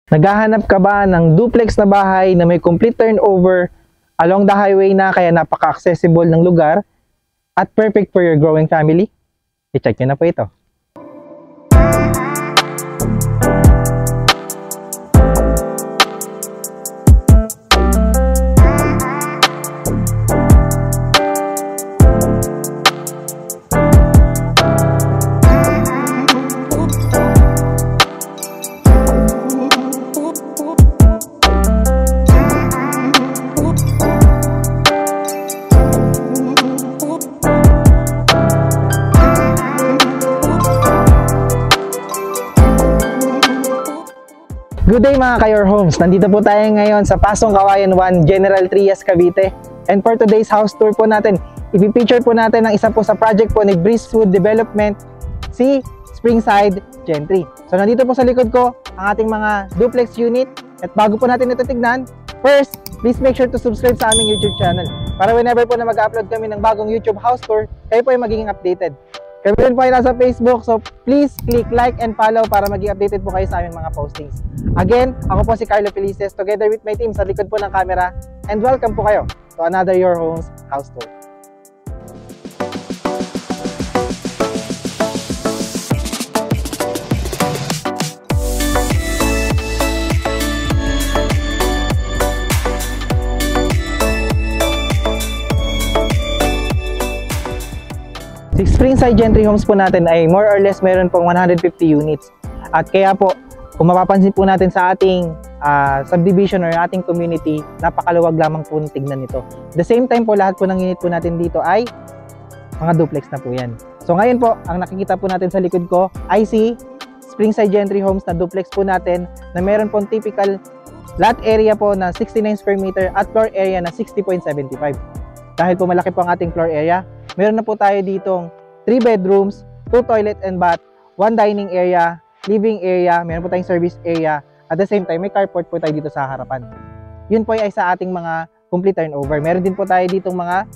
Naghahanap ka ba ng duplex na bahay na may complete turnover along the highway na kaya napaka-accessible ng lugar at perfect for your growing family? I-check nyo na po ito. Good day mga Kayor Homes! Nandito po tayo ngayon sa Pasong Kawayan 1, General Trias, Cavite. And for today's house tour po natin, i-feature po natin ang isa po sa project po ni Breezewood Development, si Springside Gentry. So nandito po sa likod ko ang ating mga duplex unit. At bago po natin ito tignan, first, please make sure to subscribe sa aming YouTube channel para whenever po na mag-upload kami ng bagong YouTube house tour, kayo po ay magiging updated. Kami rin po ay nasa Facebook, so please click like and follow para maging updated po kayo sa aming mga postings. Again, ako po si Carlo Felices together with my team sa likod po ng camera, and welcome po kayo to another Your Homes house tour. Si Springside Gentry Homes po natin ay more or less meron pong 150 units. At kaya po, kung mapapansin po natin sa ating subdivision or ating community, napakaluwag lamang po tignan nito. At the same time po, lahat po ng unit po natin dito ay mga duplex na po yan. So ngayon po, ang nakikita po natin sa likod ko ay si Springside Gentry Homes na duplex po natin na meron pong typical lot area po na 69 square meter at floor area na 60.75. Dahil po malaki po ang ating floor area, meron na po tayo ditong 3 bedrooms, 2 toilet and bath, 1 dining area, living area, meron po tayong service area. At the same time, may carport po tayo dito sa harapan. Yun po ay sa ating mga complete turnover. Meron din po tayo ditong mga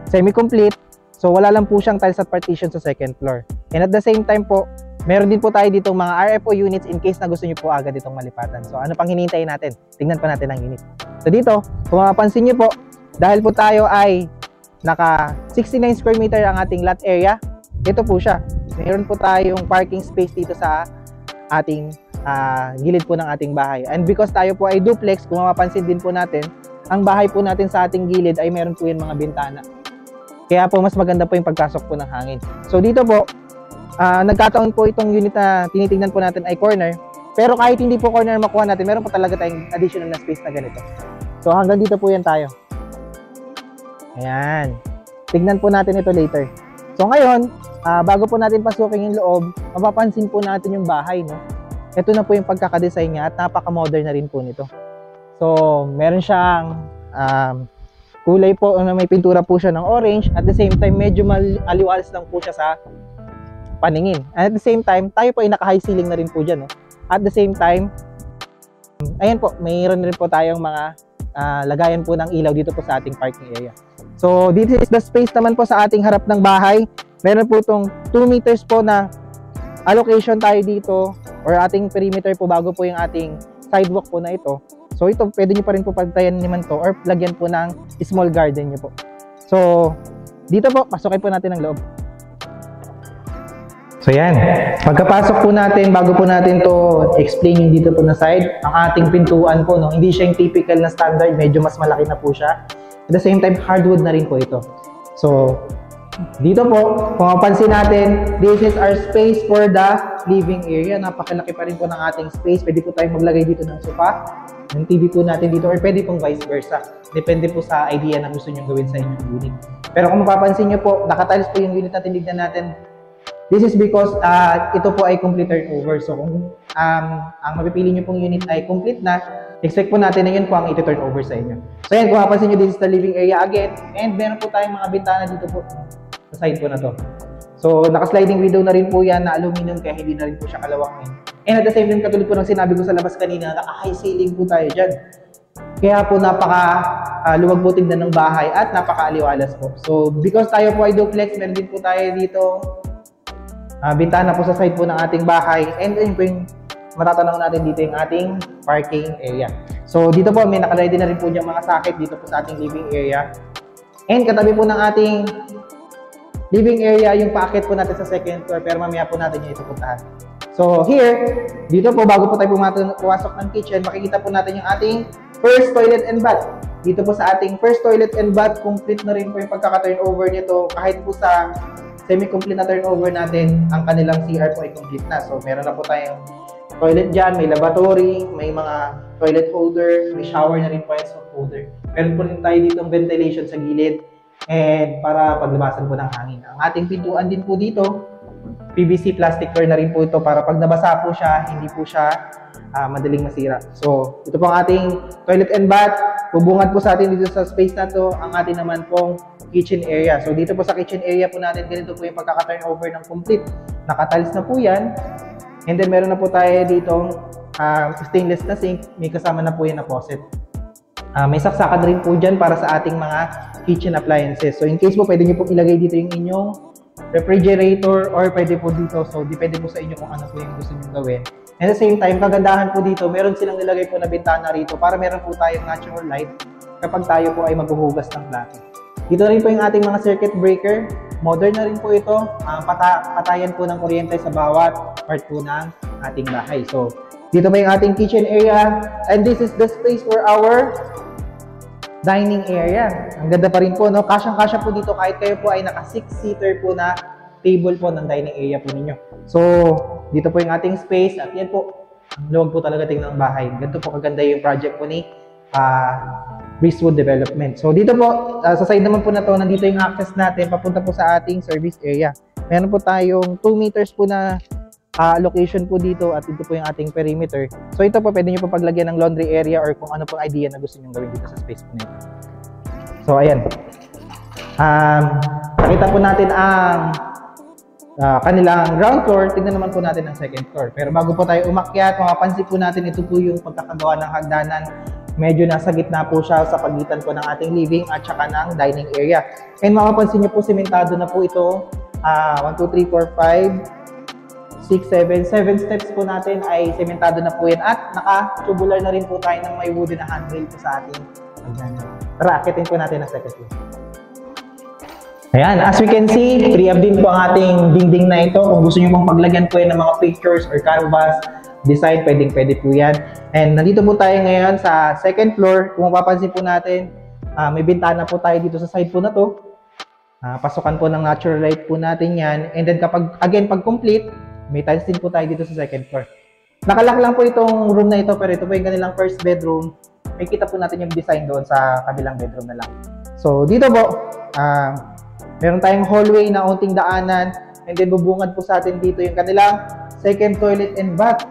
semi-complete. So wala lang po siyang tiles at partition sa second floor. And at the same time po, meron din po tayo ditong mga RFO units in case na gusto nyo po agad itong malipatan. So ano pang hinintayin natin? Tingnan pa natin ang unit. So dito, kung mapapansin nyo po, dahil po tayo ay naka 69 square meter ang ating lot area, ito po siya. Meron po tayong parking space dito sa ating gilid po ng ating bahay. And because tayo po ay duplex, kung mapapansin din po natin, ang bahay po natin sa ating gilid ay meron po yung mga bintana. Kaya po mas maganda po yung pagpasok po ng hangin. So dito po, nagkataon po itong unit na tinitingnan po natin ay corner. Pero kahit hindi po corner makuha natin, meron po talaga tayong additional na space na ganito. So hanggang dito po yan tayo. Ayan. Tignan po natin ito later. So ngayon, bago po natin pasukin yung loob, mapapansin po natin yung bahay, no? Ito na po yung pagkakadesign niya at napaka-modern na rin po nito. So, meron siyang kulay po na may pintura po siya ng orange. At the same time, medyo aliwalas lang po siya sa paningin. And at the same time, tayo po ay naka-high ceiling na rin po dyan, no? At the same time, ayan po, mayroon rin po tayong mga lagayan po ng ilaw dito po sa ating parking area. So, this is the space naman po sa ating harap ng bahay. Meron po itong 2 meters po na allocation tayo dito or ating perimeter po bago po yung ating sidewalk po na ito. So, ito pwede nyo pa rin po pagtayan naman to or lagyan po ng small garden nyo po. So, dito po, pasukin po natin ang loob. So, yan. Pagkapasok po natin, bago po natin to explain yung dito po na side, ang ating pintuan po, no? Hindi siya yung typical na standard, medyo mas malaki na po siya. At the same time, hardwood na rin po ito. So, dito po, kung mapansin natin, this is our space for the living area. Napakalaki pa rin po ng ating space. Pwede po tayong maglagay dito ng sofa, ng TV po natin dito, or pwede pong vice versa. Depende po sa idea na gusto nyo gawin sa inyong unit. Pero kung mapapansin nyo po, nakatiles po yung unit na tinignan natin. This is because ito po ay complete turnover. So, kung ang mapipili nyo pong unit ay complete na, expect po natin na yun po ang iti-turn over sa inyo. So yan, kung mapapansin nyo, this is the living area again. And meron po tayong mga bintana dito po sa side po na to. So naka-sliding window na rin po yan na aluminum kaya hindi na rin po siya kalawangin. And at the same time, katulad po ng sinabi ko sa labas kanina, naka-high ceiling po tayo dyan. Kaya po luwag po tignan ng bahay at napaka-aliwalas po. So because tayo po ay duplex, meron din po tayo dito bintana po sa side po ng ating bahay. And yun po yung matatanaw natin dito yung ating parking area. So dito po may naka-ready na rin po diyang mga socket dito po sa ating living area. And katabi po ng ating living area yung paakit po natin sa second floor, pero mamaya po natin yung itupuntahan. So here, dito po bago po tayo pumasok ng kitchen, makikita po natin yung ating first toilet and bath. Dito po sa ating first toilet and bath, complete na rin po yung pagkaka-turnover nito. Kahit po sa semi-complete na turnover natin, ang kanilang CR po ay complete na. So meron na po tayong toilet dyan, may lavatory, may mga toilet holder, may shower na rin po yung soap holder. Meron po rin tayo ditong ventilation sa gilid and para paglabasan po ng hangin. Ang ating pintuan din po dito, PVC plastic door na rin po ito para pag nabasa po siya, hindi po siya madaling masira. So, ito po ang ating toilet and bath. Bubungad po sa atin dito sa space na to ang ating naman pong kitchen area. So, dito po sa kitchen area po natin, ganito po yung pagkaka-turnover ng complete. Nakatiles na po yan. And then, meron na po tayo ditong stainless na sink. May kasama na po yan na faucet. May saksakan rin po dyan para sa ating mga kitchen appliances. So, in case po, pwede nyo po ilagay dito yung inyong refrigerator or pwede po dito. So, depende po sa inyo kung ano po yung gusto nyo gawin. And at the same time, kagandahan po dito, meron silang nilagay po na bintana rito para meron po tayong natural light kapag tayo po ay maghuhugas ng plato. Dito rin po yung ating mga circuit breaker. Modern na rin po ito. Patayan po ng kuryente sa bawat part po ng ating bahay. So, dito po yung ating kitchen area. And this is the space for our dining area. Ang ganda pa rin po, no? Kasyang-kasya po dito kahit kayo po ay naka 6-seater po na table po ng dining area po ninyo. So, dito po yung ating space at yan po, ang luwag po talaga tingnan ng bahay. Ganito po kaganda yung project po ni Breezewood Development. So, dito po, sa side naman po na to, nandito yung access natin papunta po sa ating service area. Meron po tayong 2 meters po na location po dito at dito po yung ating perimeter. So, ito po, pwede nyo po paglagyan ng laundry area or kung ano pong idea na gusto nyo gawin dito sa space po nito. So, ayan. Nakita po natin ang kanilang ground floor. Tignan naman po natin ang second floor. Pero bago po tayo umakyat, mapapansin po natin ito po yung pagkakagawa ng hagdanan. Medyo nasa gitna po siya sa pagitan po ng ating living at saka ng dining area. And mapapansin nyo po, sementado na po ito. 1, 2, 3, 4, 5, 6, 7 steps po natin ay sementado na po yan. At naka-tubular na rin po tayo ng may wooden na handrail po sa ating hagdanan. Tara, akitin po natin ang second floor. Ayan, as we can see, pre-up din po ang ating dingding na ito. Kung gusto nyo pong paglagyan po yan ng mga pictures or canvas, design, pwede po yan. And nandito po tayo ngayon sa second floor. Kung mapapansin po natin, may bintana po tayo dito sa side po na to. Pasukan po ng natural light po natin yan. And then kapag, again, pag complete, may tiles din po tayo dito sa second floor. Nakalock lang po itong room na ito, pero ito po yung kanilang first bedroom. May kita po natin yung design doon sa kabilang bedroom na lang. So, dito po, meron tayong hallway na unting daanan, and then bubungad po sa atin dito yung kanilang second toilet and bath.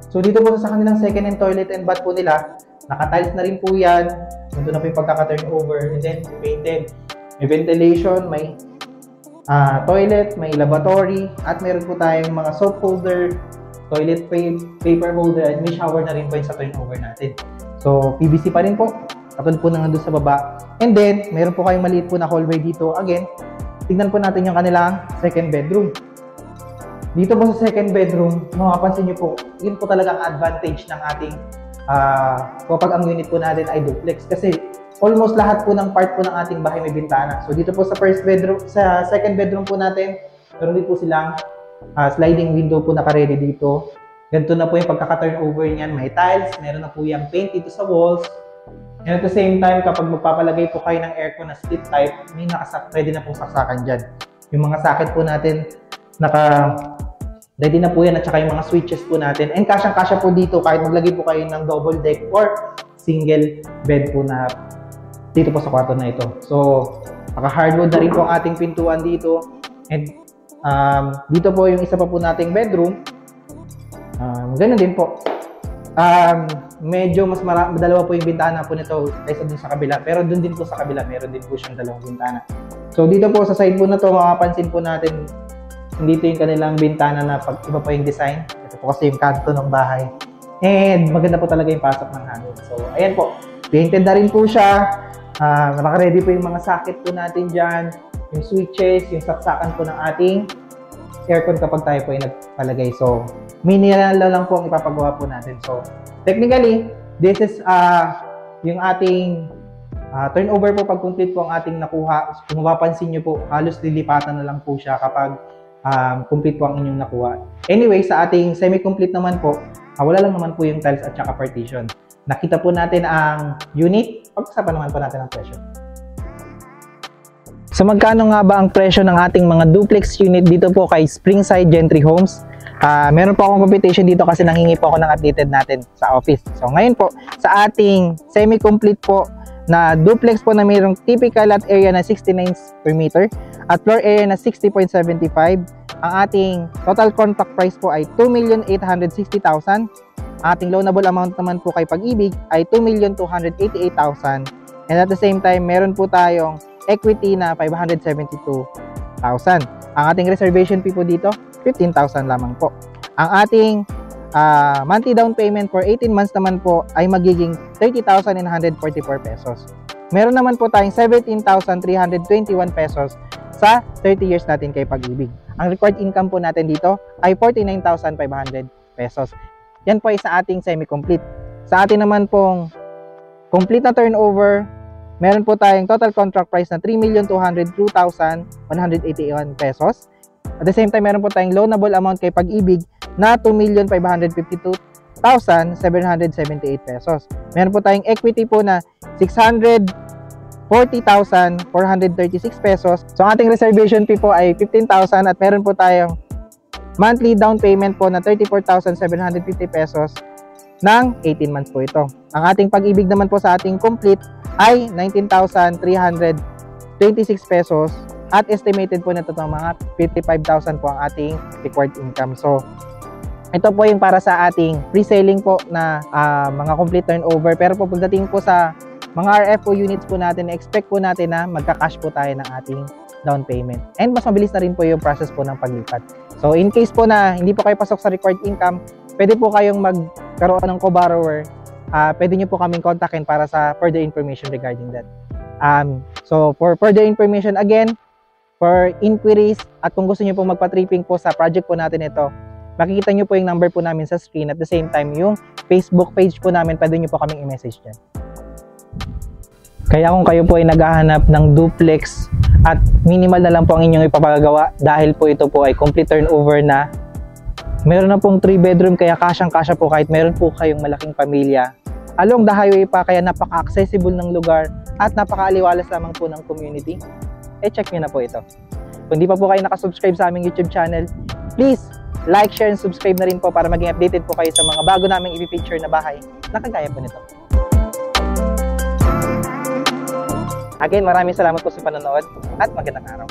So dito po sa kanilang second and toilet and bath po nila, naka-tiles na rin po yan. Nandun na po yung pagkaka-turnover, and then painted. May ventilation, may toilet, may lavatory, at meron po tayong mga soap holder, toilet paper holder, at may shower na rin po yung sa turnover natin. So PVC pa rin po. Katulad po na nandun sa baba. And then, meron po kayong maliit po na hallway dito. Again, tignan po natin yung kanilang second bedroom. Dito po sa second bedroom, mapapansin nyo po, yun po talaga ang advantage ng ating kapag ang unit po natin ay duplex. Kasi almost lahat po ng part po ng ating bahay may bintana. So dito po sa first bedroom, sa second bedroom po natin, meron din po silang sliding window po naka-ready dito. Ganito na po yung pagkaka-turnover niyan. May tiles, meron na po yung paint dito sa walls. And at the same time, kapag magpapalagay po kayo ng aircon na split type, may ready na pong saksakan dyan. Yung mga socket po natin, ready na po yan, at saka yung mga switches po natin. And kasyang-kasya po dito, kahit maglagay po kayo ng double deck or single bed po na dito po sa kwarto na ito. So, naka-hardwood na rin po ang ating pintuan dito. And dito po yung isa pa po nating bedroom. Ganun din po. Medyo mas dalawa po yung bintana po nito kaysa dun sa kabila. Pero dun din po sa kabila, meron din po siyang dalawang bintana. So dito po sa side po na to, makapansin po natin, dito yung kanilang bintana na iba pa yung design. Ito po kasi yung kanto ng bahay. And maganda po talaga yung pasok ng hangin. So ayan po, painted na rin po siya. Naka-ready po yung mga socket po natin dyan, yung switches, yung saksakan po ng ating aircon kapag tayo po ay nagpalagay. So, minimal lang po ang ipapagawa po natin. So, technically, this is yung ating turnover po pag complete po ang ating nakuha. Kung mapapansin nyo po, halos lilipatan na lang po siya kapag complete po ang inyong nakuha. Anyway, sa ating semi-complete naman po, wala lang naman po yung tiles at saka partition. Nakita po natin ang unit. Pag-usapan naman po natin ang presyo. So magkano nga ba ang presyo ng ating mga duplex unit dito po kay Springside Gentry Homes? Meron po akong computation dito kasi nanghingi po ako ng updated natin sa office. So ngayon po, sa ating semi-complete po na duplex po na mayroong typical lot area na 69 per meter at floor area na 60.75, ang ating total contract price po ay 2,860,000. Ating loanable amount naman po kay Pag-ibig ay 2,288,000. And at the same time, meron po tayong equity na 572,000. Ang ating reservation fee po dito, 15,000 lamang po. Ang ating monthly down payment for 18 months naman po ay magiging 30,944 pesos. Meron naman po tayong 17,321 pesos sa 30 years natin kay Pag-ibig. Ang required income po natin dito ay 49,500 pesos. Yan po ay sa ating semi-complete. Sa atin naman pong complete na turnover, meron po tayong total contract price na 3,202,181 pesos. At the same time, meron po tayong loanable amount kay Pag-ibig na 2,552,778 pesos. Meron po tayong equity po na 640,436 pesos. So, ang ating reservation fee po ay 15,000 at meron po tayong monthly down payment po na 34,750 pesos ng 18 months po ito. Ang ating Pag-ibig naman po sa ating complete ay 19,326 pesos at estimated po na ito mga 55,000 po ang ating required income. So, ito po yung para sa ating pre-selling po na mga complete turnover. Pero po pagdating po sa mga RFO units po natin, expect po natin na magka-cash po tayo ng ating down payment. And mas mabilis na rin po yung process po ng paglipat. So, in case po na hindi po kayo pasok sa required income, pwede po kayong magkaroon ng co-borrower. Pwede nyo po kaming kontakin para sa further information regarding that. So, for further information again, for inquiries, at kung gusto nyo po magpa-tripping po sa project po natin ito, makikita nyo po yung number po namin sa screen. At the same time, yung Facebook page po namin, pwede nyo po kaming i-message dyan. Kaya kung kayo po ay naghahanap ng duplex at minimal na lang po ang inyong ipapagawa dahil po ito po ay complete turnover na, meron na pong 3 bedroom kaya kasyang-kasya po kahit meron po kayong malaking pamilya. Along the highway pa kaya napaka-accessible ng lugar at napaka-aliwalas lamang po ng community. Check nyo na po ito. Kung di pa po kayo nakasubscribe sa aming YouTube channel, please like, share, and subscribe na rin po para maging updated po kayo sa mga bago naming i-feature na bahay na kagaya po nito. Again, maraming salamat po sa panonood at magandang araw.